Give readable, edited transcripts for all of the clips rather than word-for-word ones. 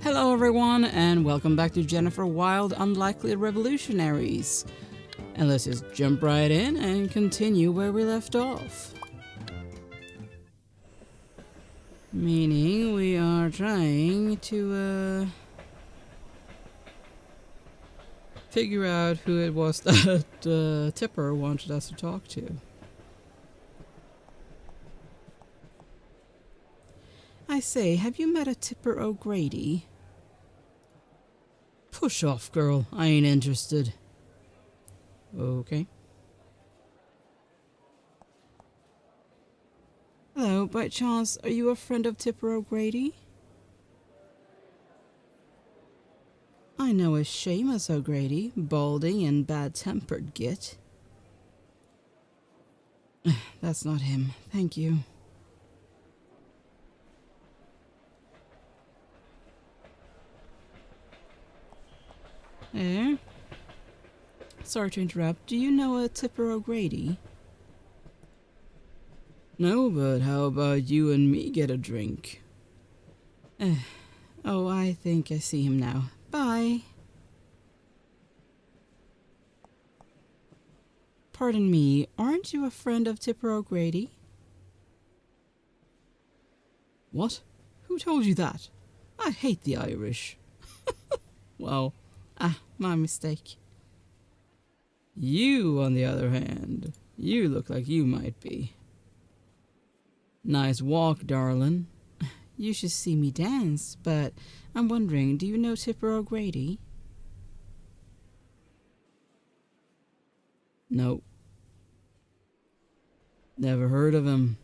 Hello everyone and welcome back to Jennifer Wilde Unlikely Revolutionaries. And let's just jump right in and continue where we left off. Meaning we are trying to figure out who it was that Tipper wanted us to talk to. I say, have you met a Tipper O'Grady? Push off, girl. I ain't interested. Okay. Hello, by chance, are you a friend of Tipper O'Grady? I know a Seamus O'Grady, balding and bad-tempered git. That's not him. Thank you. Eh? Sorry to interrupt. Do you know a Tipper O'Grady? No, but how about you and me get a drink? Oh, I think I see him now. Bye. Pardon me, aren't you a friend of Tipper O'Grady? What? Who told you that? I hate the Irish. Well, my mistake. You, on the other hand, you look like you might be. Nice walk, darling. You should see me dance, but I'm wondering, do you know Tipper O'Grady? Nope. Never heard of him.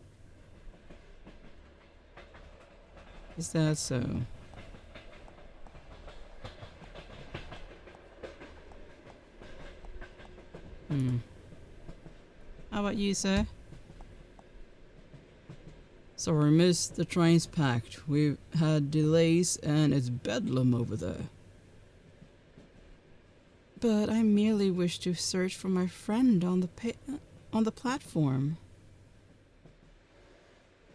Is that so? How about you, sir? Sorry, miss. The train's packed. We've had delays and it's bedlam over there. But I merely wish to search for my friend on the platform.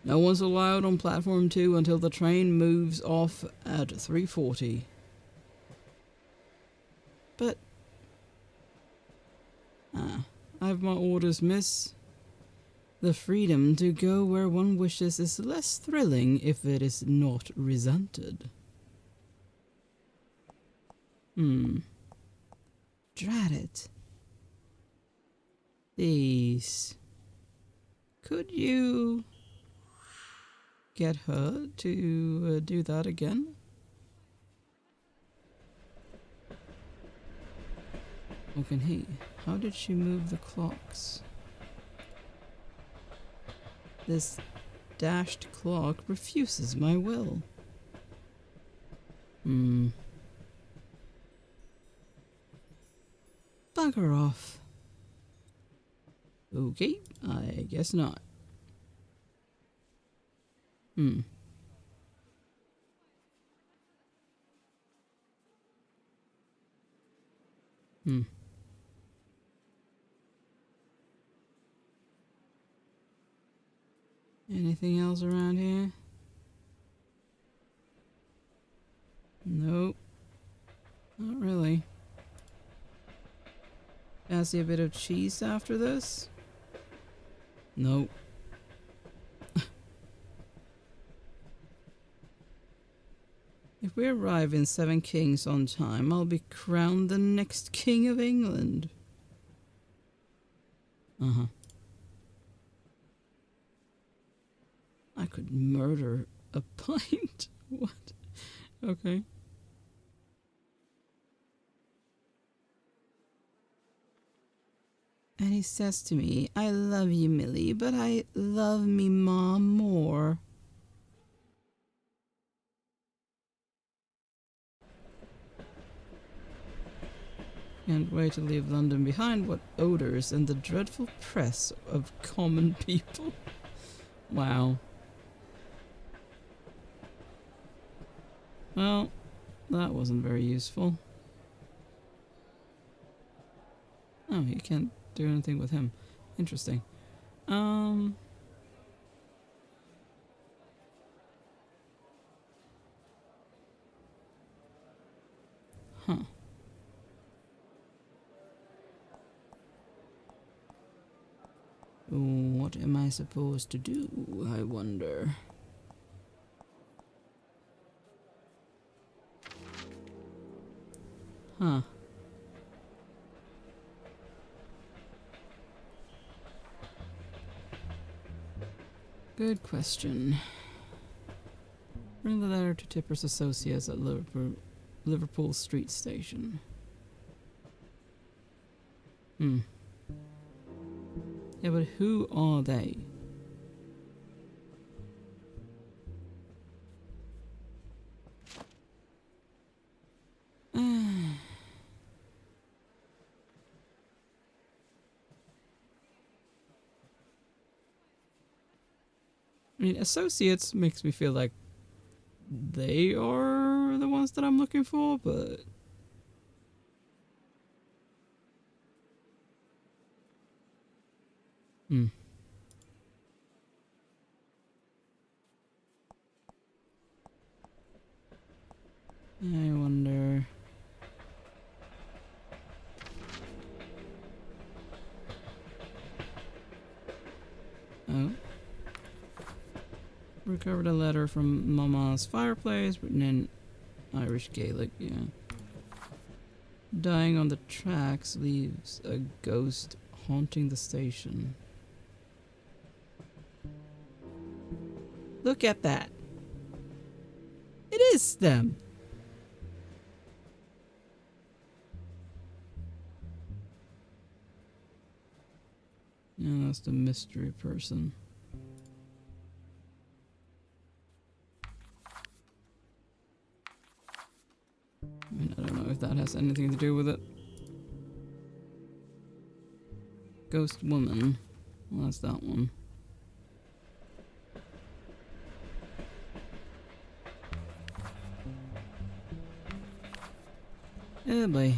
No one's allowed on platform 2 until the train moves off at 3:40. But I have my orders, miss. The freedom to go where one wishes is less thrilling if it is not resented. Drat it. Please. Could you get her to do that again? Or can he? How did she move the clocks? This dashed clock refuses my will. Bugger off. Okay, I guess not. Anything else around here? Nope. Not really. Fancy a bit of cheese after this? Nope. If we arrive in Seven Kings on time, I'll be crowned the next King of England. I could murder a pint? What? Okay. And he says to me, I love you, Millie, but I love me mom more. Can't wait to leave London behind. What odors and the dreadful press of common people. Wow. Well, that wasn't very useful. Oh, you can't do anything with him. Interesting. Huh. What am I supposed to do, I wonder? Huh. Good question. Bring the letter to Tipper's associates at Liverpool Street Station. Hmm. Yeah, but who are they? I mean, associates makes me feel like they are the ones that I'm looking for, but... Hmm. I wonder... Oh. Recovered a letter from Mama's fireplace, written in Irish Gaelic, yeah. Dying on the tracks leaves a ghost haunting the station. Look at that. It is them. Yeah, that's the mystery person. I mean, I don't know if that has anything to do with it. Ghost woman. Well, that's that one. Oh boy.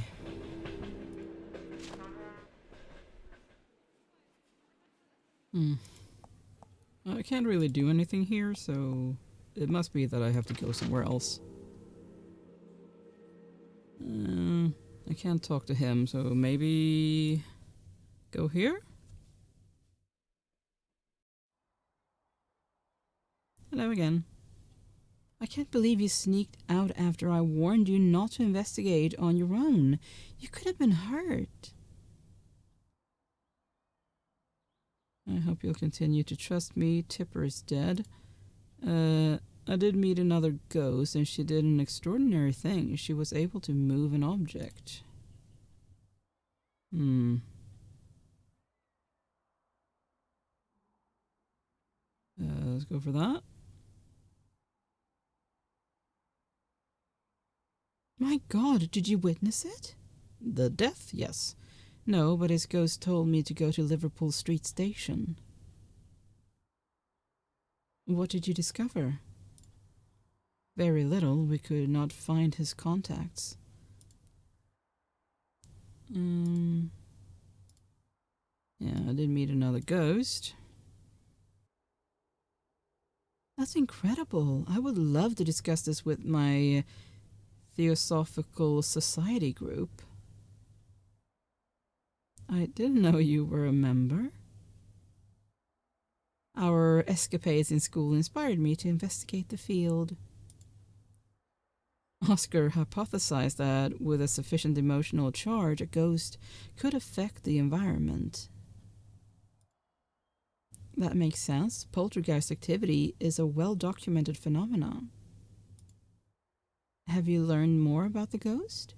I can't really do anything here, so it must be that I have to go somewhere else. I can't talk to him, so maybe go here? Hello again. I can't believe you sneaked out after I warned you not to investigate on your own. You could have been hurt. I hope you'll continue to trust me. Tipper is dead. I did meet another ghost, and she did an extraordinary thing. She was able to move an object. Let's go for that. My God, did you witness it? The death, yes. No, but his ghost told me to go to Liverpool Street Station. What did you discover? Very little. We could not find his contacts. Yeah, I did meet another ghost. That's incredible. I would love to discuss this with my Theosophical Society group. I didn't know you were a member. Our escapades in school inspired me to investigate the field. Oscar hypothesized that with a sufficient emotional charge, a ghost could affect the environment. That makes sense. Poltergeist activity is a well-documented phenomenon. Have you learned more about the ghost?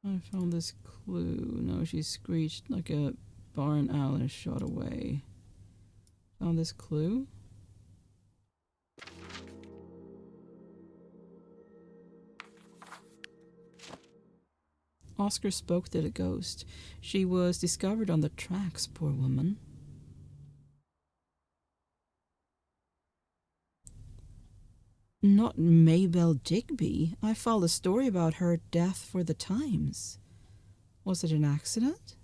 I found this clue. No, she screeched like a barn owl and shot away. Found this clue? Oscar spoke to the ghost. She was discovered on the tracks, poor woman. Not Mabel Digby. I filed a story about her death for the Times. Was it an accident?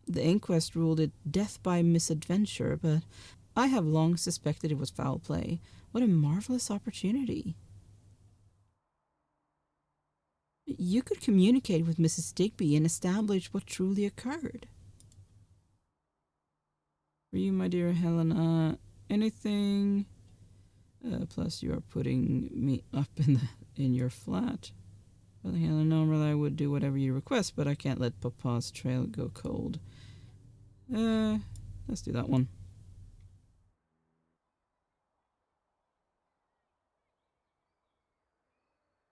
The inquest ruled it death by misadventure, but I have long suspected it was foul play. What a marvelous opportunity. You could communicate with Mrs. Digby and establish what truly occurred. For you, my dear Helena, anything. Plus, you are putting me up in your flat. Well, Helena, normally I would do whatever you request, but I can't let Papa's trail go cold. Let's do that one.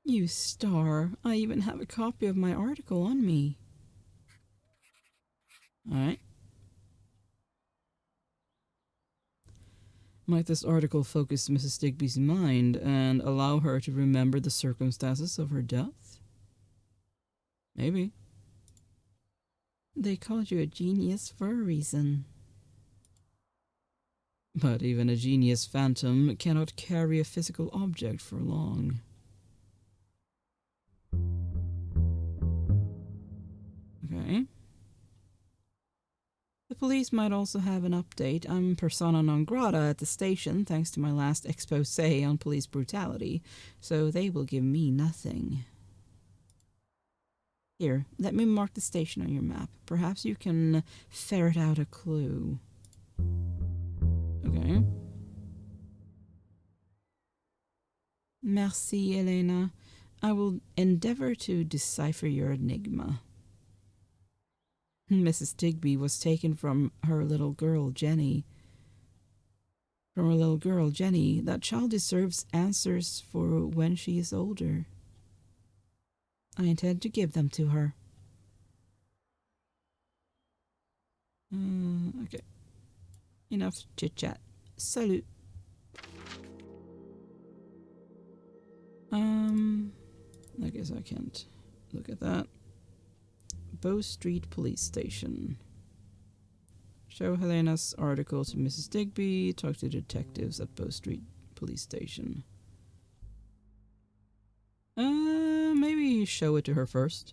You star. I even have a copy of my article on me. Alright. Might this article focus Mrs. Digby's mind and allow her to remember the circumstances of her death? Maybe. They called you a genius for a reason. But even a genius phantom cannot carry a physical object for long. Okay. The police might also have an update. I'm persona non grata at the station thanks to my last expose on police brutality, so they will give me nothing. Here, let me mark the station on your map. Perhaps you can ferret out a clue. Okay. Merci, Elena. I will endeavor to decipher your enigma. Mrs. Digby was taken from her little girl, Jenny. That child deserves answers for when she is older. I intend to give them to her. Okay. Enough chit-chat. Salut. I guess I can't look at that. Bow Street Police Station. Show Helena's article to Mrs. Digby. Talk to detectives at Bow Street Police Station. Maybe show it to her first.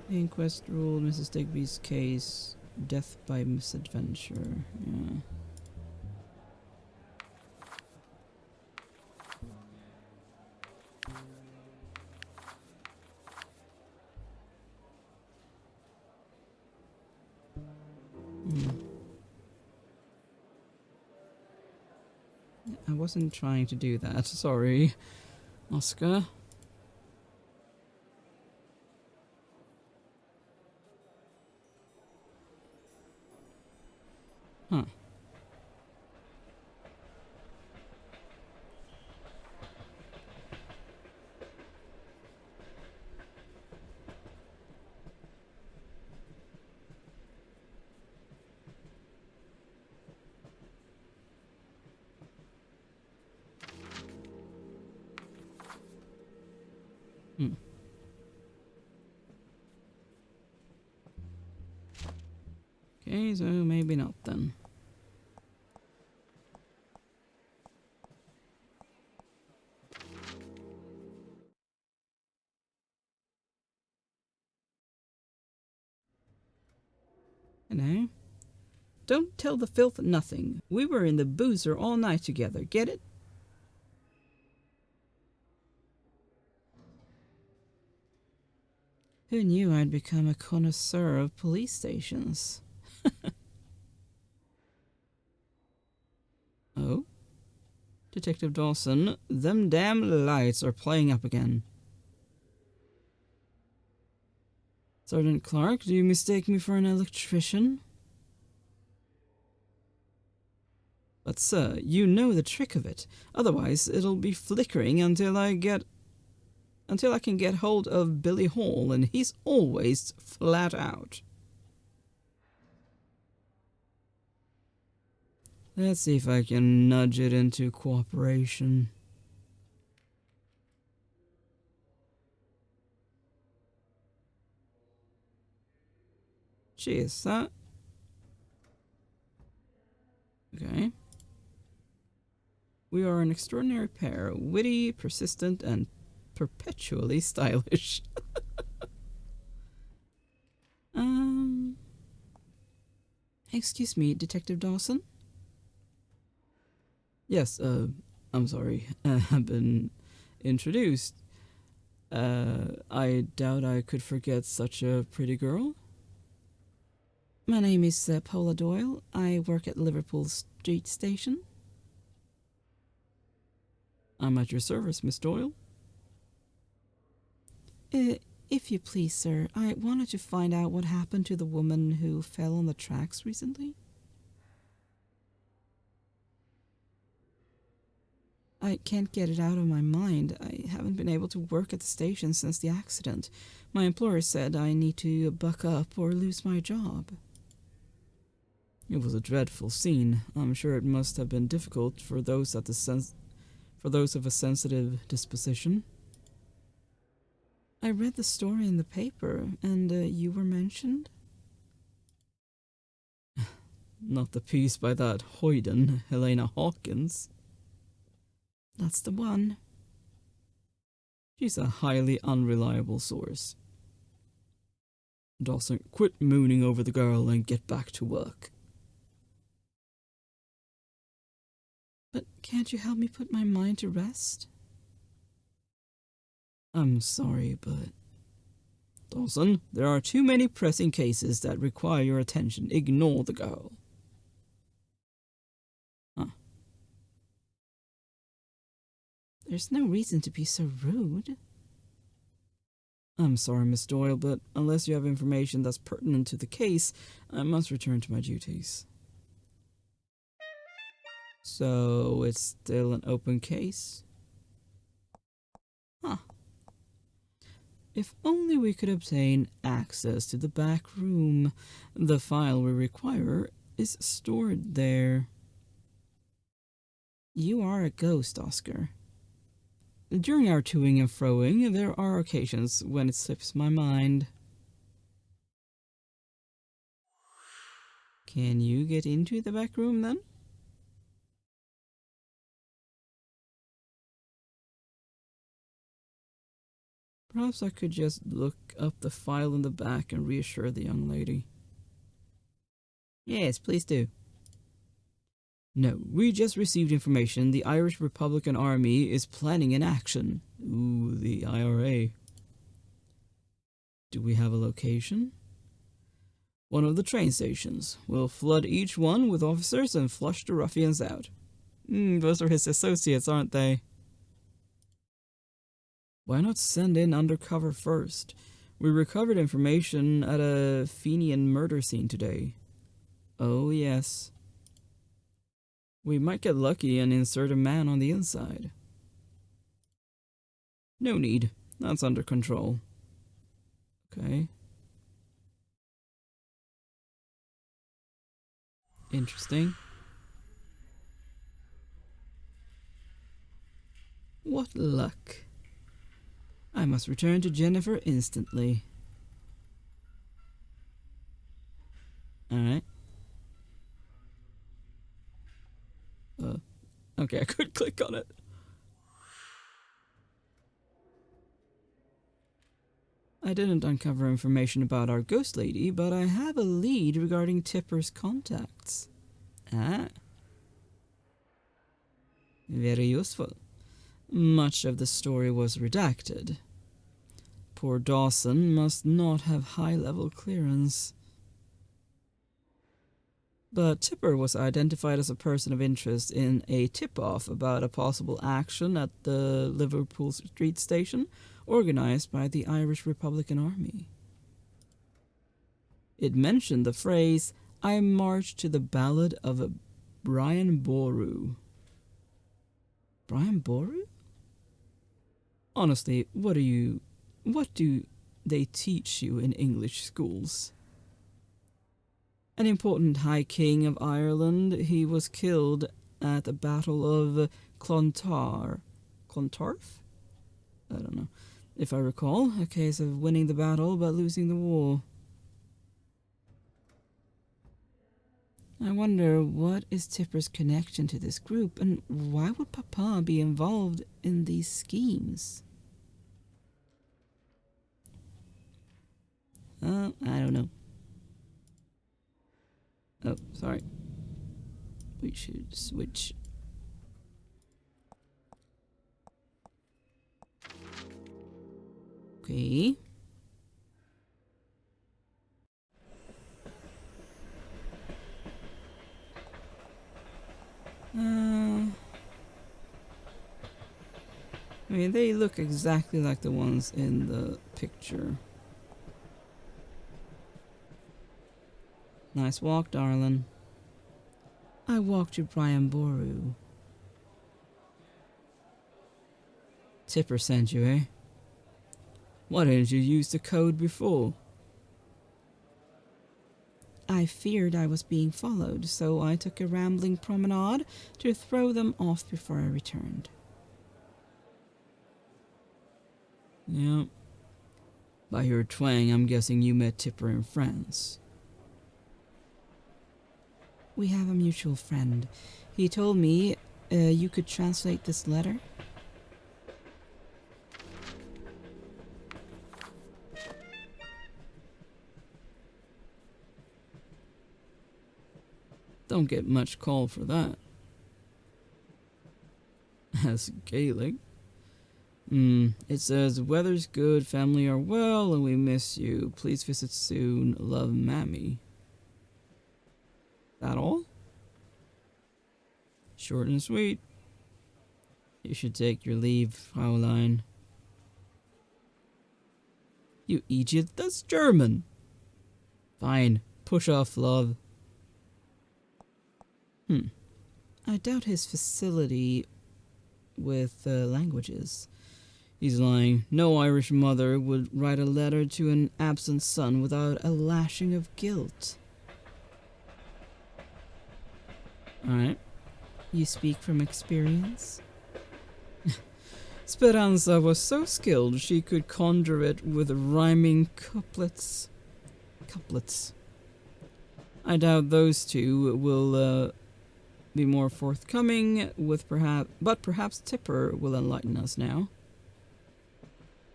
The inquest ruled Mrs. Digby's case death by misadventure. Yeah. I wasn't trying to do that. Sorry, Oscar. Huh. Okay, so maybe not then. Hello? Don't tell the filth nothing. We were in the boozer all night together, get it? Who knew I'd become a connoisseur of police stations? Oh? Detective Dawson, them damn lights are playing up again. Sergeant Clark, do you mistake me for an electrician? But sir, you know the trick of it. Otherwise, it'll be flickering until I can get hold of Billy Hall, and he's always flat out. Let's see if I can nudge it into cooperation. Cheers, that. Okay. We are an extraordinary pair, witty, persistent, and perpetually stylish. Excuse me, Detective Dawson? Yes, I'm sorry. I've been introduced. I doubt I could forget such a pretty girl. My name is Paula Doyle. I work at Liverpool Street Station. I'm at your service, Miss Doyle. If you please, sir, I wanted to find out what happened to the woman who fell on the tracks recently. I can't get it out of my mind. I haven't been able to work at the station since the accident. My employer said I need to buck up or lose my job. It was a dreadful scene. I'm sure it must have been difficult for those of a sensitive disposition. I read the story in the paper, and you were mentioned? Not the piece by that hoyden, Helena Hawkins. That's the one. She's a highly unreliable source. Dawson, quit mooning over the girl and get back to work. But can't you help me put my mind to rest? I'm sorry, but... Dawson, there are too many pressing cases that require your attention. Ignore the girl. Huh. There's no reason to be so rude. I'm sorry, Miss Doyle, but unless you have information that's pertinent to the case, I must return to my duties. So, it's still an open case? Huh. If only we could obtain access to the back room. The file we require is stored there. You are a ghost, Oscar. During our toing and froing, there are occasions when it slips my mind. Can you get into the back room then? Perhaps I could just look up the file in the back and reassure the young lady. Yes, please do. No, we just received information the Irish Republican Army is planning an action. Ooh, the IRA. Do we have a location? One of the train stations. We'll flood each one with officers and flush the ruffians out. Those are his associates, aren't they? Why not send in undercover first? We recovered information at a Fenian murder scene today. Oh, yes. We might get lucky and insert a man on the inside. No need. That's under control. Okay. Interesting. What luck. I must return to Jennifer instantly. Alright. Okay, I could click on it. I didn't uncover information about our ghost lady, but I have a lead regarding Tipper's contacts. Ah. Very useful. Much of the story was redacted. Poor Dawson must not have high-level clearance. But Tipper was identified as a person of interest in a tip-off about a possible action at the Liverpool Street Station organized by the Irish Republican Army. It mentioned the phrase, "I marched to the ballad of Brian Boru." Brian Boru? Honestly, what do they teach you in English schools? An important High King of Ireland, he was killed at the Battle of Clontarf? I don't know. If I recall, a case of winning the battle but losing the war. I wonder what is Tipper's connection to this group, and why would Papa be involved in these schemes? I don't know. Oh, sorry. We should switch. Okay. I mean, they look exactly like the ones in the picture. Nice walk, darling. I walked to Brian Boru. Tipper sent you, eh? Why didn't you use the code before? I feared I was being followed, so I took a rambling promenade to throw them off before I returned. Yeah. By your twang, I'm guessing you met Tipper in France. We have a mutual friend. He told me you could translate this letter. Don't get much call for that. As Gaelic. It says, weather's good, family are well, and we miss you. Please visit soon. Love, Mammy. That all? Short and sweet. You should take your leave, Fraulein. You idiot, that's German. Fine, push off, love. I doubt his facility with languages. He's lying. No Irish mother would write a letter to an absent son without a lashing of guilt. Alright. You speak from experience? Speranza was so skilled she could conjure it with rhyming couplets. I doubt those two will be more forthcoming with perhaps Tipper will enlighten us now.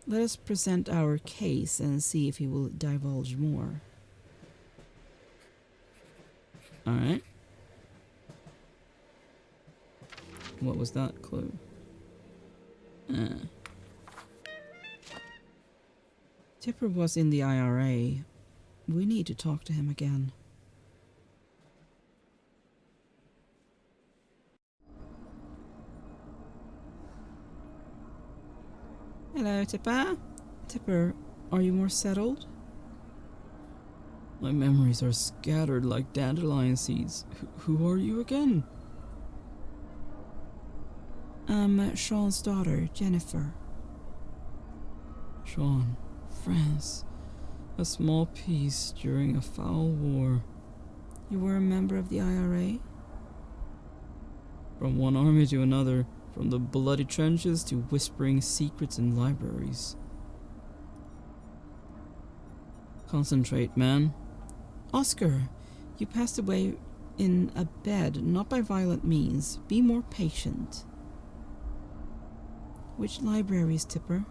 Let us present our case and see if he will divulge more. Alright. What was that clue? Tipper was in the IRA. We need to talk to him again. Hello, Tipper. Tipper, are you more settled? My memories are scattered like dandelion seeds. Who are you again? I'm Sean's daughter, Jennifer. Sean, France. A small peace during a foul war. You were a member of the IRA? From one army to another, from the bloody trenches to whispering secrets in libraries. Concentrate, man. Oscar, you passed away in a bed, not by violent means. Be more patient. Which libraries, Tipper?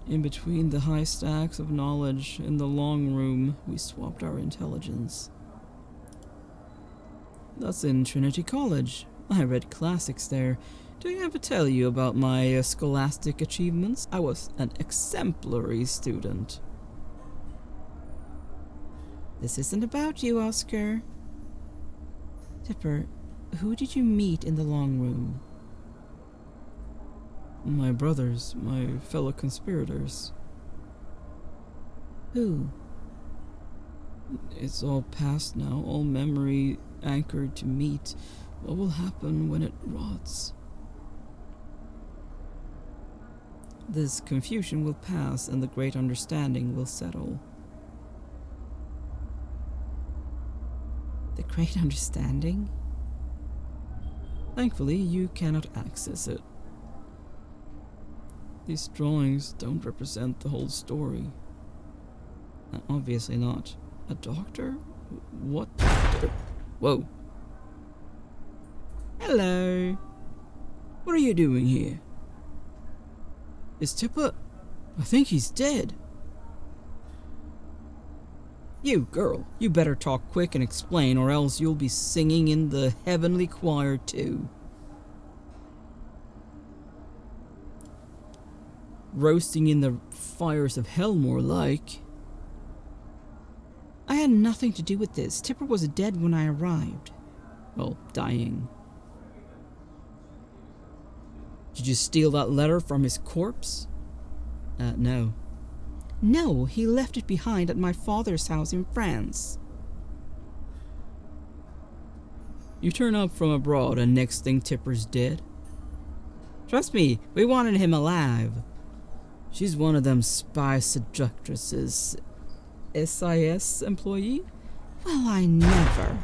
In between the high stacks of knowledge, in the long room, we swapped our intelligence. That's in Trinity College. I read classics there. Do I ever tell you about my scholastic achievements? I was an exemplary student. This isn't about you, Oscar. Tipper, who did you meet in the long room? My brothers, my fellow conspirators. Who? It's all past now, all memory anchored to meet. What will happen when it rots? This confusion will pass and the great understanding will settle. The great understanding? Thankfully, you cannot access it. These drawings don't represent the whole story. Obviously not. A doctor? What doctor? Whoa. Hello. What are you doing here? Is Tipper? I think he's dead. You, girl, you better talk quick and explain, or else you'll be singing in the heavenly choir too. Roasting in the fires of hell, more like. I had nothing to do with this. Tipper was dead when I arrived. Well, dying. Did you steal that letter from his corpse? No. No, he left it behind at my father's house in France. You turn up from abroad and next thing Tipper's dead? Trust me, we wanted him alive. She's one of them spy seductresses. SIS employee? Well, I never.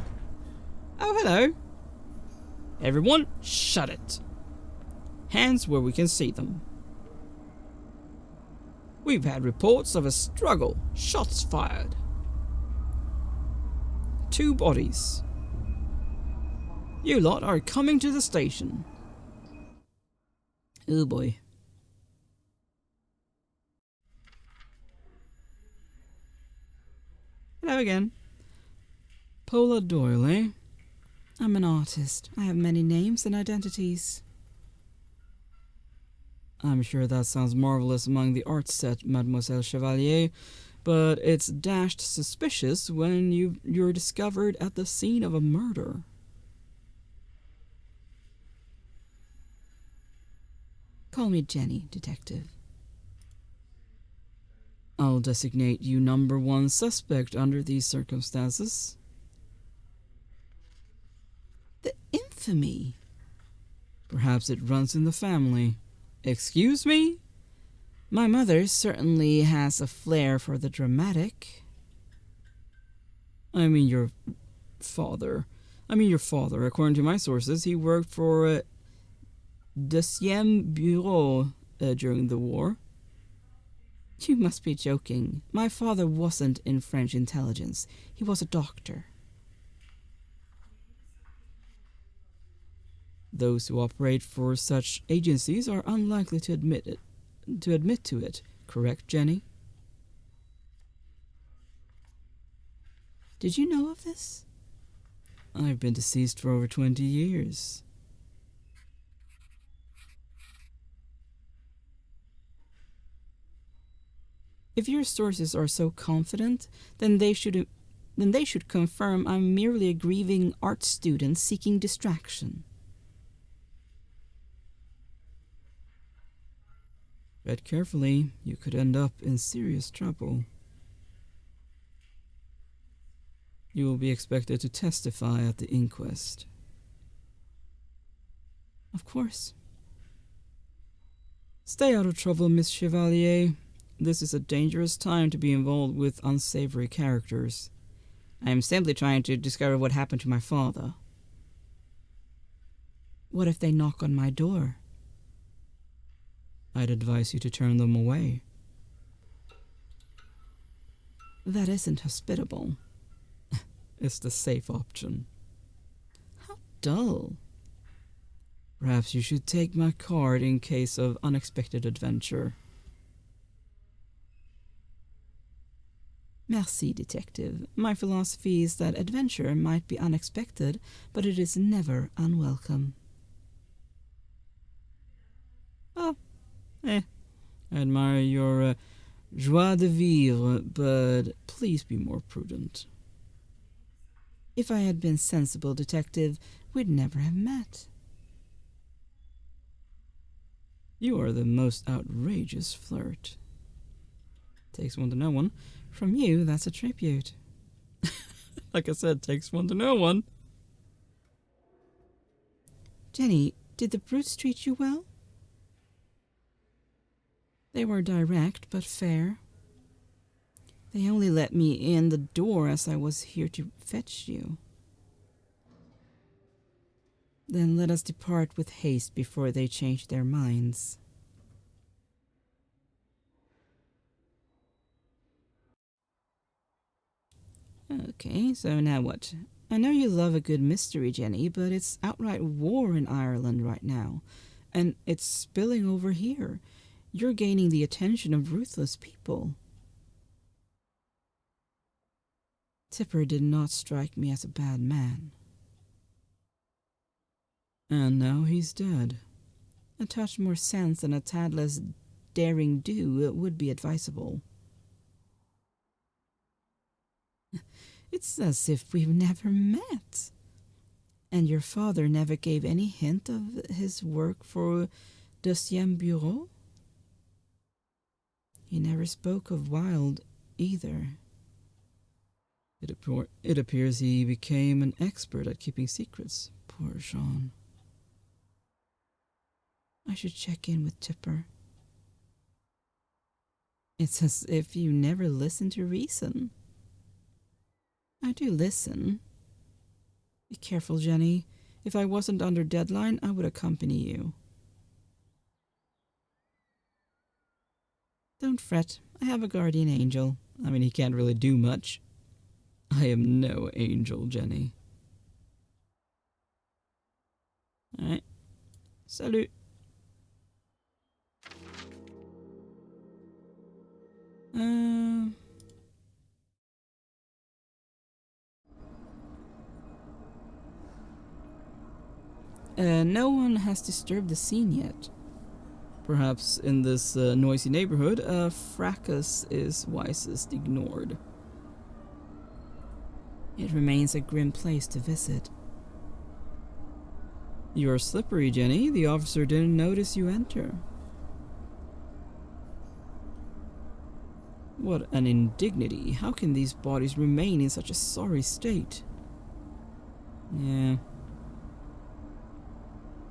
Oh, hello. Everyone, shut it. Hands where we can see them. We've had reports of a struggle. Shots fired. 2 bodies. You lot are coming to the station. Oh boy. Hello again. Paula Doyle, eh? I'm an artist. I have many names and identities. I'm sure that sounds marvelous among the art set, Mademoiselle Chevalier, but it's dashed suspicious when you're discovered at the scene of a murder. Call me Jenny, detective. I'll designate you number 1 suspect under these circumstances. The infamy! Perhaps it runs in the family. Excuse me? My mother certainly has a flair for the dramatic. I mean your father. According to my sources, he worked for Deuxième Bureau during the war. You must be joking. My father wasn't in French intelligence. He was a doctor. Those who operate for such agencies are unlikely to admit to it. Correct, Jenny? Did you know of this? I've been deceased for over 20 years. If your sources are so confident, then they should confirm I'm merely a grieving art student seeking distraction. Tread carefully, you could end up in serious trouble. You will be expected to testify at the inquest. Of course. Stay out of trouble, Miss Chevalier. This is a dangerous time to be involved with unsavory characters. I am simply trying to discover what happened to my father. What if they knock on my door? I'd advise you to turn them away. That isn't hospitable. It's the safe option. How dull. Perhaps you should take my card in case of unexpected adventure. Merci, detective. My philosophy is that adventure might be unexpected, but it is never unwelcome. Oh, I admire your joie de vivre, but please be more prudent. If I had been sensible, detective, we'd never have met. You are the most outrageous flirt. Takes one to know one. From you, that's a tribute. Like I said, takes one to know one. Jenny, did the brutes treat you well? They were direct but fair. They only let me in the door as I was here to fetch you. Then let us depart with haste before they change their minds. Okay, so now what? I know you love a good mystery, Jenny, but it's outright war in Ireland right now, and it's spilling over here. You're gaining the attention of ruthless people. Tipper did not strike me as a bad man. And now he's dead. A touch more sense and a tad less daring do would be advisable. It's as if we've never met. And your father never gave any hint of his work for Deuxième Bureau? He never spoke of Wilde either. It appears he became an expert at keeping secrets. Poor Jean. I should check in with Tipper. It's as if you never listen to reason. I do listen. Be careful, Jenny. If I wasn't under deadline, I would accompany you. Don't fret. I have a guardian angel. I mean, he can't really do much. I am no angel, Jenny. Alright. Salut. No one has disturbed the scene yet. Perhaps in this noisy neighborhood, a fracas is wisest ignored. It remains a grim place to visit. You're slippery, Jenny. The officer didn't notice you enter. What an indignity. How can these bodies remain in such a sorry state? Yeah.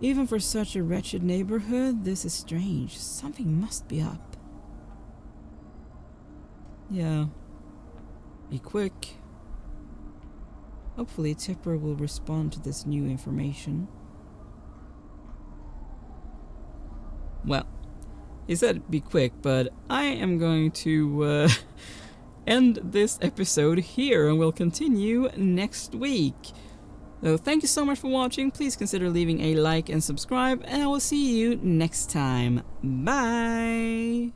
Even for such a wretched neighborhood, this is strange. Something must be up. Yeah. Be quick. Hopefully Tipper will respond to this new information. Well, he said be quick, but I am going to end this episode here and we'll continue next week. So thank you so much for watching. Please consider leaving a like and subscribe, and I will see you next time. Bye!